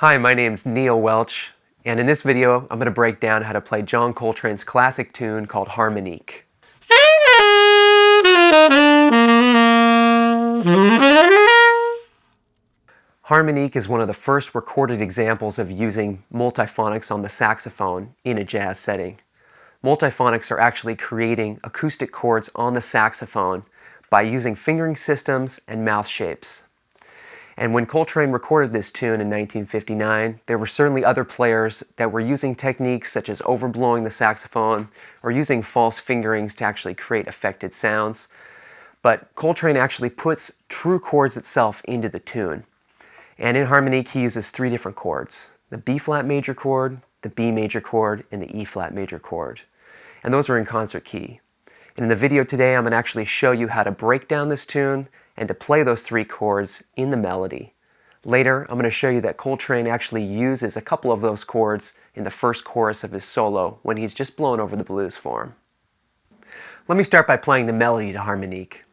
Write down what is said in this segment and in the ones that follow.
Hi, my name's Neil Welch, and in this video I'm going to break down how to play John Coltrane's classic tune called Harmonique. Harmonique is one of the first recorded examples of using multiphonics on the saxophone in a jazz setting. Multiphonics are actually creating acoustic chords on the saxophone by using fingering systems and mouth shapes. And when Coltrane recorded this tune in 1959, there were certainly other players that were using techniques such as overblowing the saxophone or using false fingerings to actually create affected sounds. But Coltrane actually puts true chords itself into the tune. And in Harmonique, he uses three different chords: the B-flat major chord, the B major chord, and the E-flat major chord. And those are in concert key. And in the video today, I'm going to actually show you how to break down this tune and to play those three chords in the melody. Later, I'm going to show you that Coltrane actually uses a couple of those chords in the first chorus of his solo when he's just blown over the blues form. Let me start by playing the melody to Harmonique.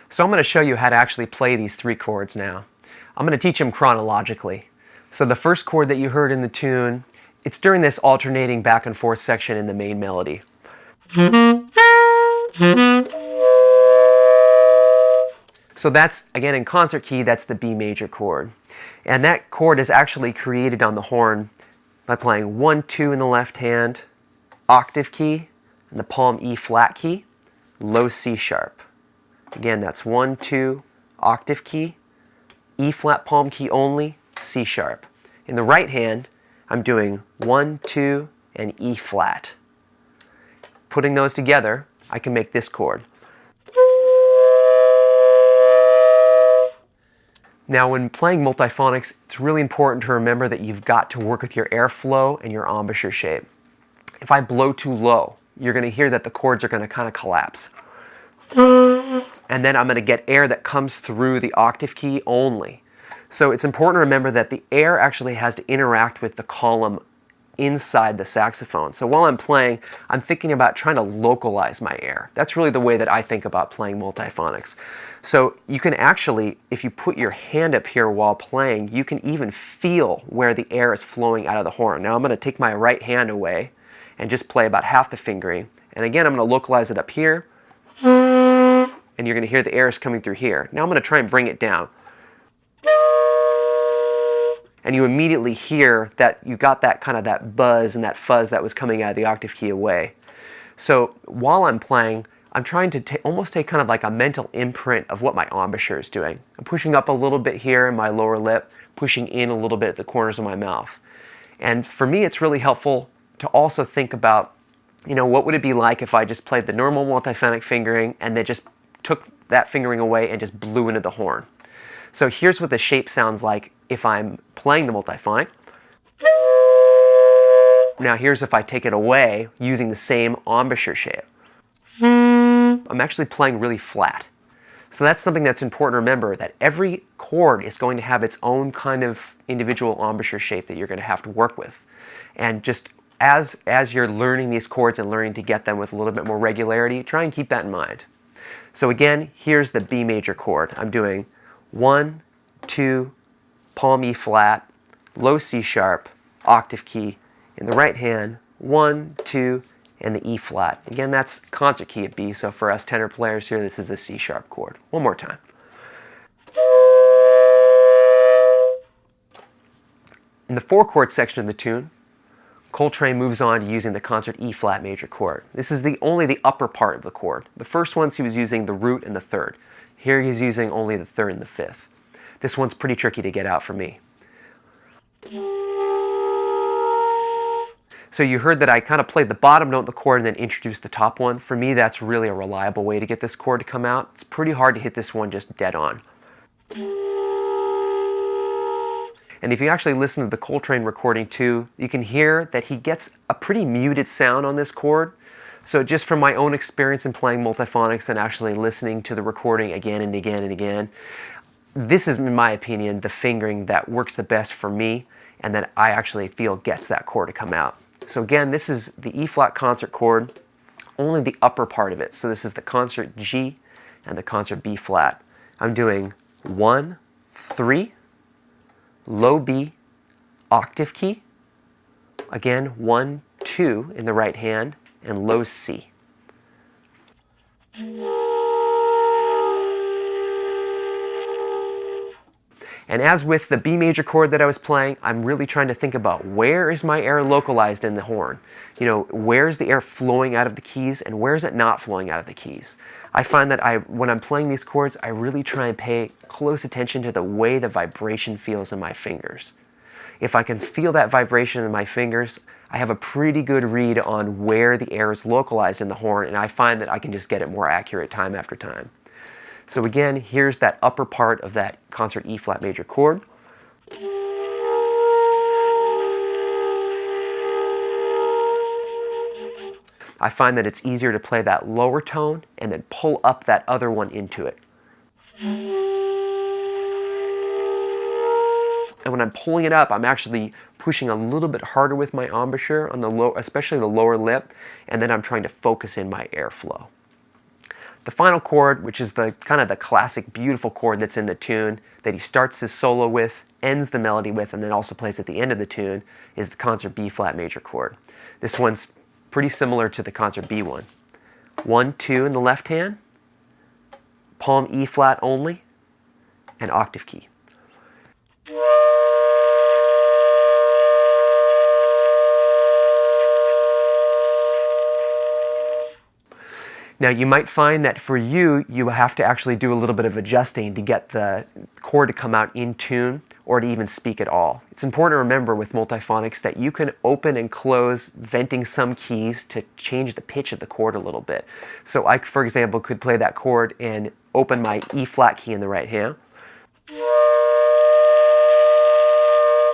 So I'm going to show you how to actually play these three chords now. I'm going to teach them chronologically. So the first chord that you heard in the tune, it's during this alternating back and forth section in the main melody. So that's, again, in concert key, that's the B major chord. And that chord is actually created on the horn by playing 1, 2 in the left hand, octave key, and the palm E flat key, low C sharp. Again, that's 1, 2, octave key, E flat palm key only, C sharp. In the right hand, I'm doing 1, 2, and E flat. Putting those together, I can make this chord. Now, when playing multiphonics, it's really important to remember that you've got to work with your airflow and your embouchure shape. If I blow too low, you're going to hear that the chords are going to kind of collapse. And then I'm going to get air that comes through the octave key only. So it's important to remember that the air actually has to interact with the column inside the saxophone. So while I'm playing, I'm thinking about trying to localize my air. That's really the way that I think about playing multiphonics. So you can actually, if you put your hand up here while playing, you can even feel where the air is flowing out of the horn. Now I'm going to take my right hand away and just play about half the fingering. And again, I'm going to localize it up here. And you're going to hear the air is coming through here. Now I'm going to try and bring it down. And you immediately hear that you got that kind of that buzz and that fuzz that was coming out of the octave key away. So while I'm playing, I'm trying to almost take kind of like a mental imprint of what my embouchure is doing. I'm pushing up a little bit here in my lower lip, pushing in a little bit at the corners of my mouth. And for me, it's really helpful to also think about, what would it be like if I just played the normal multiphonic fingering and then just took that fingering away and just blew into the horn. So here's what the shape sounds like if I'm playing the multiphonic. Now here's if I take it away using the same embouchure shape. I'm actually playing really flat. So that's something that's important to remember, that every chord is going to have its own kind of individual embouchure shape that you're going to have to work with. And just as you're learning these chords and learning to get them with a little bit more regularity, try and keep that in mind. So again, here's the B major chord. I'm doing 1, 2, palm E flat, low C sharp, octave key. In the right hand, 1, 2, and the E flat. Again, that's concert key at B, so for us tenor players here, this is a C sharp chord. One more time. In the 4-chord section of the tune, Coltrane moves on to using the concert E flat major chord. This is only the upper part of the chord. The first ones he was using the root and the third. Here he's using only the third and the fifth. This one's pretty tricky to get out for me. So you heard that I kind of played the bottom note of the chord and then introduced the top one. For me, that's really a reliable way to get this chord to come out. It's pretty hard to hit this one just dead on. And if you actually listen to the Coltrane recording too, you can hear that he gets a pretty muted sound on this chord. So just from my own experience in playing Multiphonics and actually listening to the recording again and again and again, this is, in my opinion, the fingering that works the best for me and that I actually feel gets that chord to come out. So again, this is the E-flat concert chord, only the upper part of it. So this is the concert G and the concert B-flat. I'm doing 1, 3, low B, octave key, again 1, 2 in the right hand, and low C. And as with the B major chord that I was playing, I'm really trying to think about where is my air localized in the horn? You know, where's the air flowing out of the keys and where is it not flowing out of the keys? I find that when I'm playing these chords, I really try and pay close attention to the way the vibration feels in my fingers. If I can feel that vibration in my fingers, I have a pretty good read on where the air is localized in the horn, and I find that I can just get it more accurate time after time. So again, here's that upper part of that concert E-flat major chord. I find that it's easier to play that lower tone and then pull up that other one into it. And when I'm pulling it up, I'm actually pushing a little bit harder with my embouchure on the low, especially the lower lip, and then I'm trying to focus in my airflow. The final chord, which is the kind of the classic beautiful chord that's in the tune that he starts his solo with, ends the melody with, and then also plays at the end of the tune, is the concert B-flat major chord. This one's pretty similar to the concert B one. 1, 2 in the left hand, palm E-flat only, and octave key. Now you might find that for you, you have to actually do a little bit of adjusting to get the chord to come out in tune or to even speak at all. It's important to remember with Multiphonics that you can open and close venting some keys to change the pitch of the chord a little bit. So I, for example, could play that chord and open my E-flat key in the right hand,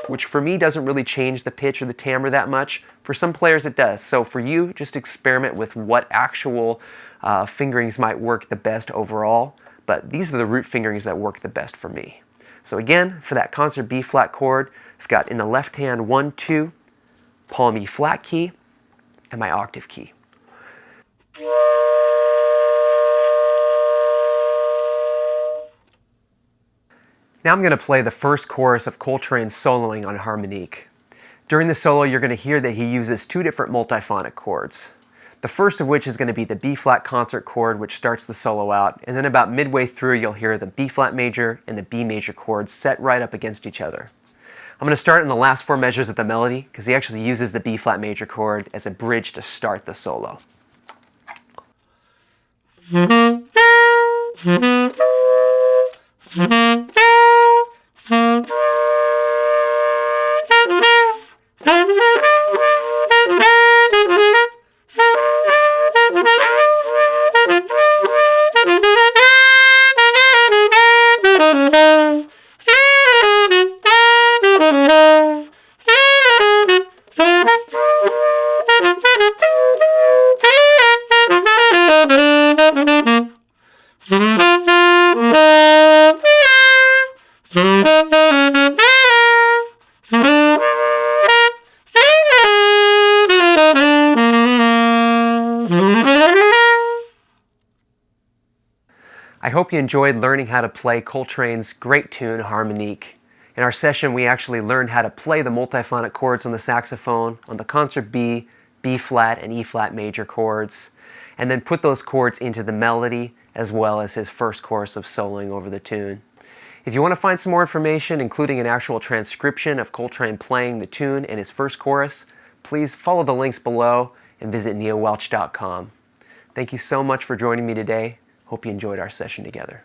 which for me doesn't really change the pitch or the timbre that much. For some players it does. So for you, just experiment with what actual fingerings might work the best overall, but these are the root fingerings that work the best for me. So again, for that concert B-flat chord, I've got in the left hand 1, 2, palm E-flat key, and my octave key. Now I'm going to play the first chorus of Coltrane's soloing on Harmonique. During the solo, you're going to hear that he uses 2 different multiphonic chords. The first of which is going to be the B-flat concert chord, which starts the solo out, and then about midway through you'll hear the B-flat major and the B major chords set right up against each other. I'm going to start in the last 4 measures of the melody because he actually uses the B-flat major chord as a bridge to start the solo. I hope you enjoyed learning how to play Coltrane's great tune, Harmonique. In our session, we actually learned how to play the multiphonic chords on the saxophone, on the concert B, B-flat, and E-flat major chords, and then put those chords into the melody, as well as his first chorus of soloing over the tune. If you want to find some more information, including an actual transcription of Coltrane playing the tune and his first chorus, please follow the links below and visit neilwelch.com. Thank you so much for joining me today. Hope you enjoyed our session together.